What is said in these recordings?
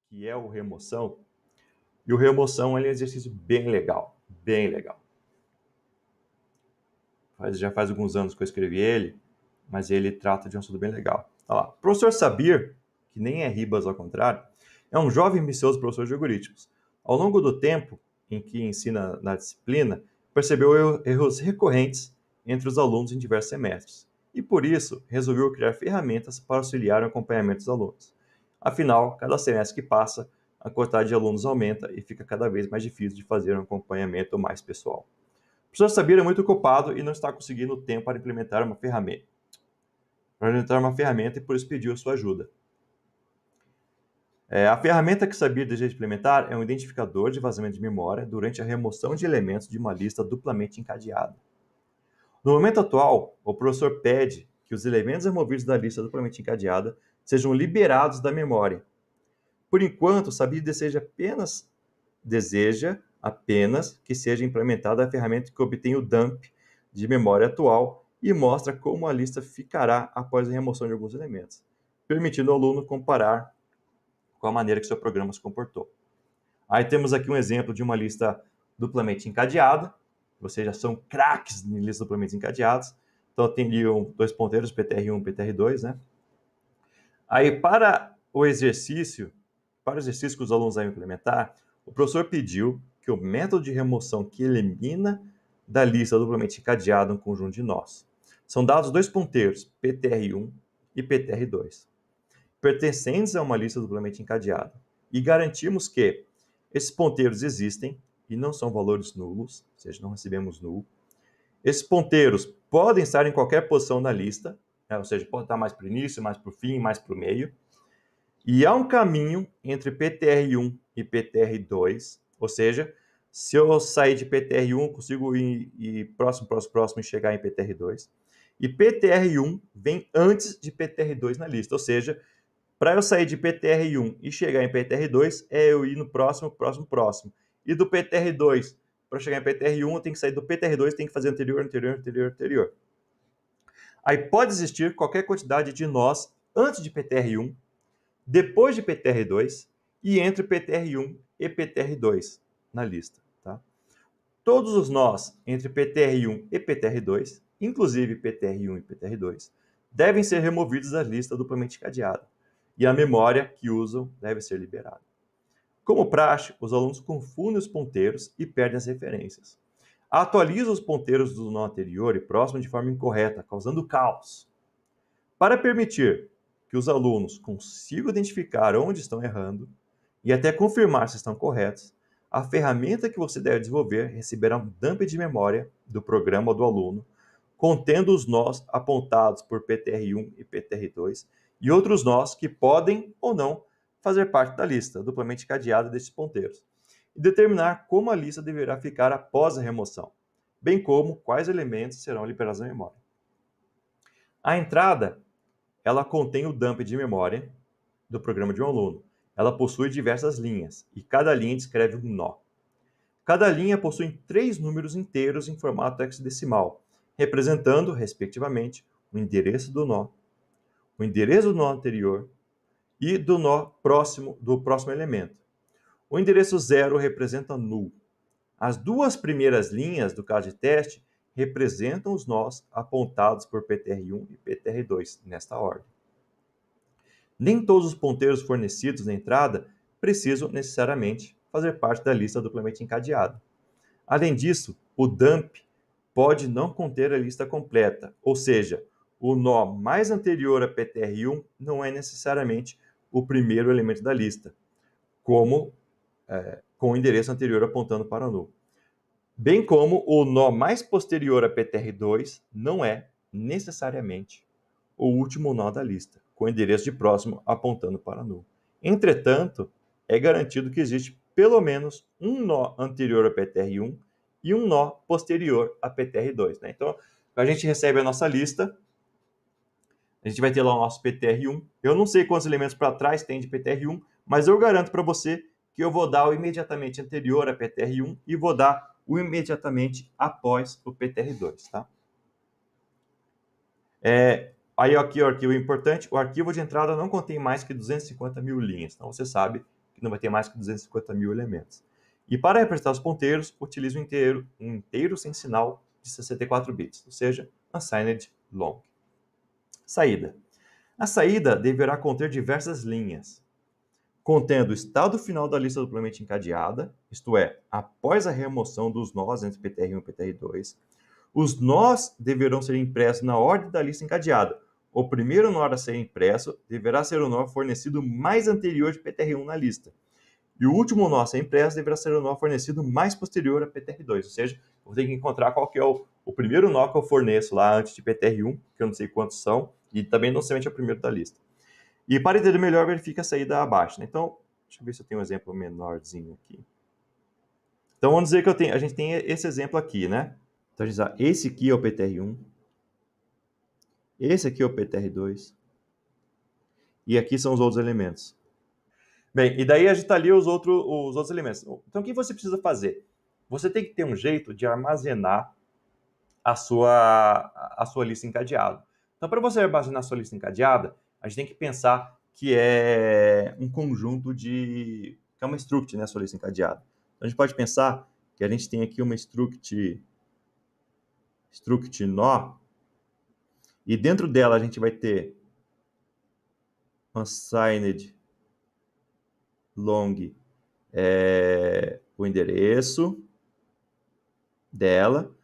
que é o remoção. E o remoção ele é um exercício bem legal, bem legal. Já faz alguns anos que eu escrevi ele, mas ele trata de um assunto bem legal. Olha lá. O professor Sabir, que nem é Ribas ao contrário, é um jovem ambicioso professor de algoritmos. Ao longo do tempo em que ensina na disciplina, percebeu erros recorrentes entre os alunos em diversos semestres. E por isso, resolveu criar ferramentas para auxiliar no acompanhamento dos alunos. Afinal, cada semestre que passa, a quantidade de alunos aumenta e fica cada vez mais difícil de fazer um acompanhamento mais pessoal. O professor Sabir é muito ocupado e não está conseguindo tempo para implementar uma ferramenta. E por isso pediu a sua ajuda. A ferramenta que Sabir deseja implementar é um identificador de vazamento de memória durante a remoção de elementos de uma lista duplamente encadeada. No momento atual, o professor pede que os elementos removidos da lista duplamente encadeada sejam liberados da memória. Por enquanto, Sabir deseja apenas que seja implementada a ferramenta que obtém o dump de memória atual e mostra como a lista ficará após a remoção de alguns elementos, permitindo ao aluno comparar com a maneira que seu programa se comportou. Aí temos aqui um exemplo de uma lista duplamente encadeada. Vocês já são craques em listas duplamente encadeadas. Então, tem ali dois ponteiros, PTR1 e PTR2, né? Aí, para o exercício que os alunos vão implementar, o professor pediu que o método de remoção que elimina da lista duplamente encadeada um conjunto de nós. São dados dois ponteiros, PTR1 e PTR2, pertencentes a uma lista duplamente encadeada. E garantimos que esses ponteiros existem e não são valores nulos, ou seja, não recebemos null. Esses ponteiros podem estar em qualquer posição na lista, ou seja, pode estar mais para o início, mais para o fim, mais para o meio. E há um caminho entre PTR1 e PTR2, ou seja, se eu sair de PTR1, eu consigo ir próximo e chegar em PTR2. E PTR1 vem antes de PTR2 na lista, ou seja, para eu sair de PTR1 e chegar em PTR2, é eu ir no próximo. E do PTR2 para chegar em PTR1, eu tenho que sair do PTR2, tenho que fazer anterior. Aí pode existir qualquer quantidade de nós antes de PTR1, depois de PTR2 e entre PTR1 e PTR2 na lista. Tá? Todos os nós entre PTR1 e PTR2, inclusive PTR1 e PTR2, devem ser removidos da lista duplamente encadeada e a memória que usam deve ser liberada. Como praxe, os alunos confundem os ponteiros e perdem as referências. Atualizam os ponteiros do nó anterior e próximo de forma incorreta, causando caos. Para permitir que os alunos consigam identificar onde estão errando e até confirmar se estão corretos, a ferramenta que você deve desenvolver receberá um dump de memória do programa do aluno, contendo os nós apontados por PTR1 e PTR2 e outros nós que podem ou não fazer parte da lista duplamente cadeada desses ponteiros, e determinar como a lista deverá ficar após a remoção, bem como quais elementos serão liberados da memória. A entrada ela contém o dump de memória do programa de um aluno. Ela possui diversas linhas, e cada linha descreve um nó. Cada linha possui 3 números inteiros em formato hexadecimal, representando, respectivamente, o endereço do nó, o endereço do nó anterior e do próximo elemento. O endereço 0 representa null. As duas primeiras linhas do caso de teste representam os nós apontados por PTR1 e PTR2, nesta ordem. Nem todos os ponteiros fornecidos na entrada precisam necessariamente fazer parte da lista duplamente encadeada. Além disso, o dump pode não conter a lista completa, ou seja, o nó mais anterior a PTR1 não é necessariamente o primeiro elemento da lista, com o endereço anterior apontando para null. Bem como o nó mais posterior a PTR2 não é necessariamente o último nó da lista, com o endereço de próximo apontando para null. Entretanto, é garantido que existe pelo menos um nó anterior a PTR1 e um nó posterior a PTR2. Né? Então, a gente recebe a nossa lista, a gente vai ter lá o nosso PTR1. Eu não sei quantos elementos para trás tem de PTR1, mas eu garanto para você que eu vou dar o imediatamente anterior a PTR1 e vou dar o imediatamente após o PTR2. Tá? Aí aqui o arquivo importante, o arquivo de entrada não contém mais que 250 mil linhas. Então você sabe não vai ter mais que 250 mil elementos. E para representar os ponteiros, utiliza um inteiro sem sinal de 64 bits, ou seja, unsigned long. Saída. A saída deverá conter diversas linhas, contendo o estado final da lista duplamente encadeada, isto é, após a remoção dos nós entre PTR1 e PTR2. Os nós deverão ser impressos na ordem da lista encadeada. O primeiro nó a ser impresso deverá ser o nó fornecido mais anterior de PTR1 na lista. E o último nó a ser impresso deverá ser o nó fornecido mais posterior a PTR2. Ou seja, eu vou ter que encontrar qual que é o primeiro nó que eu forneço lá antes de PTR1, que eu não sei quantos são, e também não somente é o primeiro da lista. E para entender melhor, verifica a saída abaixo. Né? Então, deixa eu ver se eu tenho um exemplo menorzinho aqui. Então, vamos dizer que a gente tem esse exemplo aqui, né? Então, a gente diz, esse aqui é o PTR1, esse aqui é o PTR2, e aqui são os outros elementos. Bem, e daí a gente está ali os outros elementos. Então, o que você precisa fazer? Você tem que ter um jeito de armazenar a sua lista encadeada. Então, para você armazenar a sua lista encadeada, a gente tem que pensar que é um conjunto que é uma struct, né, a sua lista encadeada. Então, a gente pode pensar que a gente tem aqui uma struct nó, e dentro dela a gente vai ter unsigned long o endereço dela,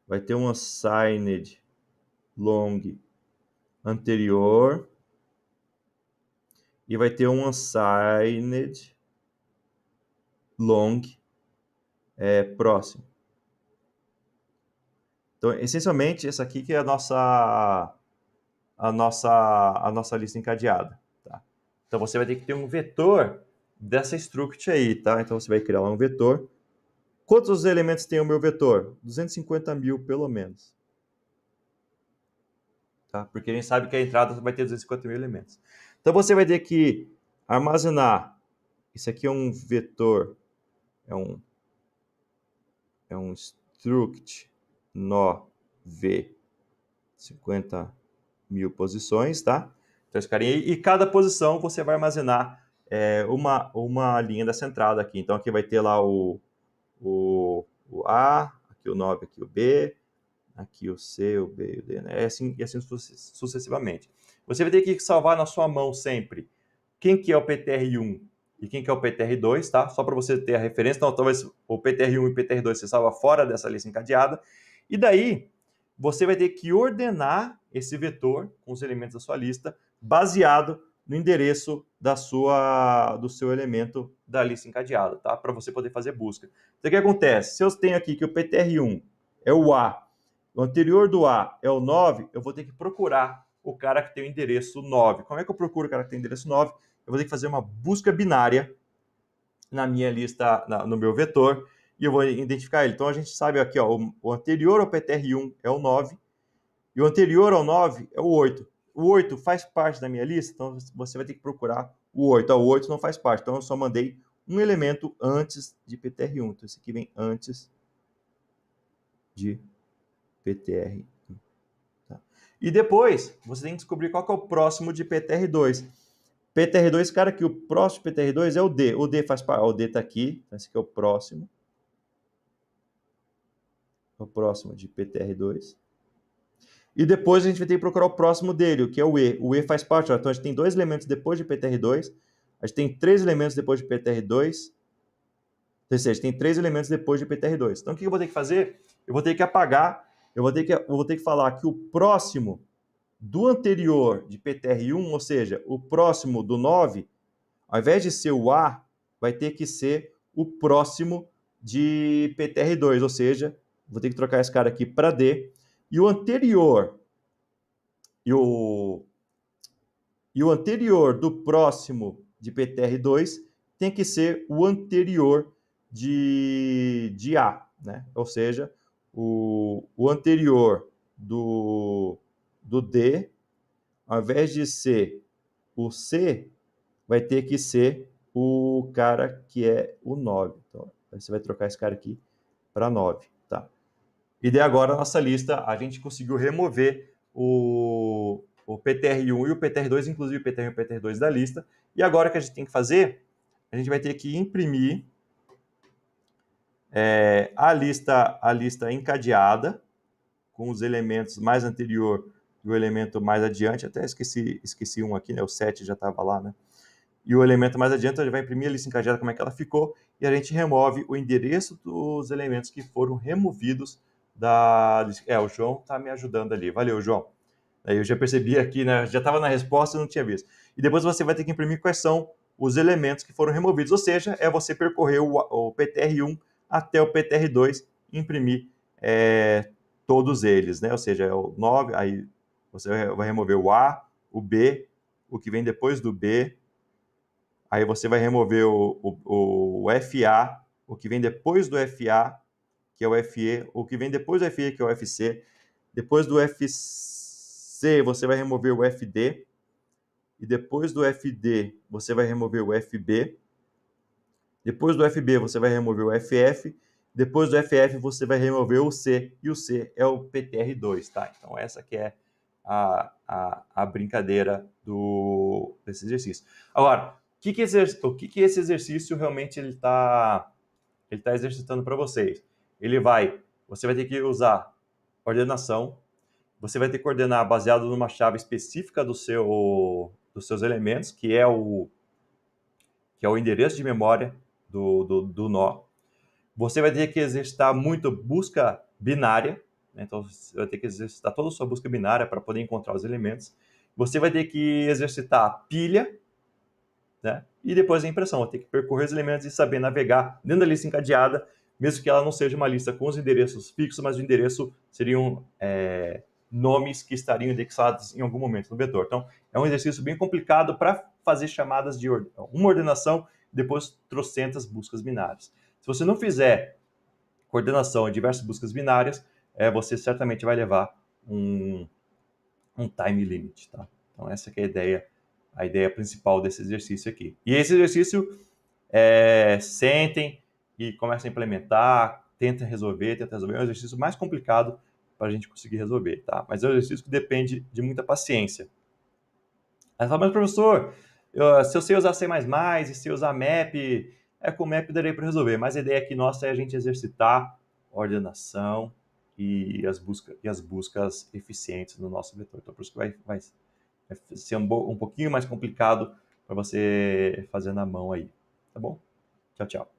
vai ter um unsigned long anterior e vai ter um unsigned long próximo. Então, essencialmente, essa aqui que é a nossa lista encadeada. Tá? Então, você vai ter que ter um vetor dessa struct aí, tá? Então, você vai criar lá um vetor. Quantos elementos tem o meu vetor? 250 mil, pelo menos. Tá? Porque a gente sabe que a entrada vai ter 250 mil elementos. Então, você vai ter que armazenar. Isso aqui é um vetor, é um struct nó v 50 mil posições, tá? Então, esse carinha aí, e cada posição você vai armazenar uma linha dessa entrada aqui. Então, aqui vai ter lá o A, aqui o 9, aqui o B, aqui o C, o B e o D, né? E assim sucessivamente. Você vai ter que salvar na sua mão sempre quem que é o PTR1 e quem que é o PTR2, tá? Só para você ter a referência. Então, talvez o PTR1 e o PTR2 você salva fora dessa lista encadeada. E daí, você vai ter que ordenar esse vetor com os elementos da sua lista baseado no endereço do seu elemento da lista encadeada, tá? Para você poder fazer busca. Então, o que acontece? Se eu tenho aqui que o PTR1 é o A, o anterior do A é o 9, eu vou ter que procurar o cara que tem o endereço 9. Como é que eu procuro o cara que tem o endereço 9? Eu vou ter que fazer uma busca binária na minha lista, no meu vetor, e eu vou identificar ele. Então, a gente sabe aqui, ó, o anterior ao PTR1 é o 9, e o anterior ao 9 é o 8. O 8 faz parte da minha lista, então você vai ter que procurar o 8. O 8 não faz parte, então eu só mandei um elemento antes de PTR1. Então, esse aqui vem antes de PTR1. Tá? E depois, você tem que descobrir qual que é o próximo de PTR2. PTR2, cara, que o próximo PTR2 é o D. O D faz parte, o D está aqui, então esse aqui é o próximo. O próximo de PTR2. E depois a gente vai ter que procurar o próximo dele, que é o E. O E faz parte, ó, então a gente tem 2 elementos depois de PTR2, a gente tem 3 elementos depois de PTR2, ou seja, a gente tem 3 elementos depois de PTR2. Então o que eu vou ter que fazer? Eu vou ter que apagar, eu vou ter que falar que o próximo do anterior de PTR1, ou seja, o próximo do 9, ao invés de ser o A, vai ter que ser o próximo de PTR2, ou seja, vou ter que trocar esse cara aqui para D, e o anterior do próximo de PTR2 tem que ser o anterior de A, né? Ou seja, o anterior do D, ao invés de ser o C, vai ter que ser o cara que é o 9. Então, você vai trocar esse cara aqui para 9, tá? E daí agora, na nossa lista, a gente conseguiu remover o PTR1 e o PTR2, inclusive o PTR1 e o PTR2 da lista. E agora o que a gente tem que fazer a gente vai ter que imprimir a lista encadeada, com os elementos mais anterior e o elemento mais adiante. Até esqueci um aqui, né? O 7 já estava lá, né? E o elemento mais adiante, a gente vai imprimir a lista encadeada, como é que ela ficou, e a gente remove o endereço dos elementos que foram removidos da... o João está me ajudando ali. Valeu, João. Aí eu já percebi aqui, né? Já estava na resposta e não tinha visto. E depois você vai ter que imprimir quais são os elementos que foram removidos, ou seja, é você percorrer o PTR1 até o PTR2 e imprimir todos eles, né? Ou seja, é o 9, aí você vai remover o A, o B, o que vem depois do B, aí você vai remover o FA, o que vem depois do FA, que é o FE, o que vem depois do FE, que é o FC, depois do FC você vai remover o FD, e depois do FD você vai remover o FB, depois do FB você vai remover o FF, depois do FF você vai remover o C, e o C é o PTR2, tá? Então essa que é a brincadeira desse exercício. Agora, o que esse exercício realmente ele tá exercitando para vocês? Você vai ter que usar ordenação, você vai ter que ordenar baseado numa chave específica dos seus elementos, que é o endereço de memória do nó. Você vai ter que exercitar muito busca binária, né? Então você vai ter que exercitar toda a sua busca binária para poder encontrar os elementos. Você vai ter que exercitar a pilha, né? E depois a impressão. Vai ter que percorrer os elementos e saber navegar dentro da lista encadeada, mesmo que ela não seja uma lista com os endereços fixos, mas o endereço seriam nomes que estariam indexados em algum momento no vetor. Então, é um exercício bem complicado para fazer chamadas de uma ordenação e depois trocentas buscas binárias. Se você não fizer coordenação de diversas buscas binárias, você certamente vai levar um time limit, tá? Então, essa que é a ideia principal desse exercício aqui. E esse exercício, sentem e comecem a implementar, tentem resolver. É um exercício mais complicado para a gente conseguir resolver, tá? Mas é um exercício que depende de muita paciência. Aí fala, mas professor, se eu sei usar C++ e se usar map, com o map darei para resolver. Mas a ideia aqui nossa é a gente exercitar a ordenação e as buscas eficientes no nosso vetor. Então, por isso que vai ser um pouquinho mais complicado para você fazer na mão aí, tá bom? Tchau, tchau.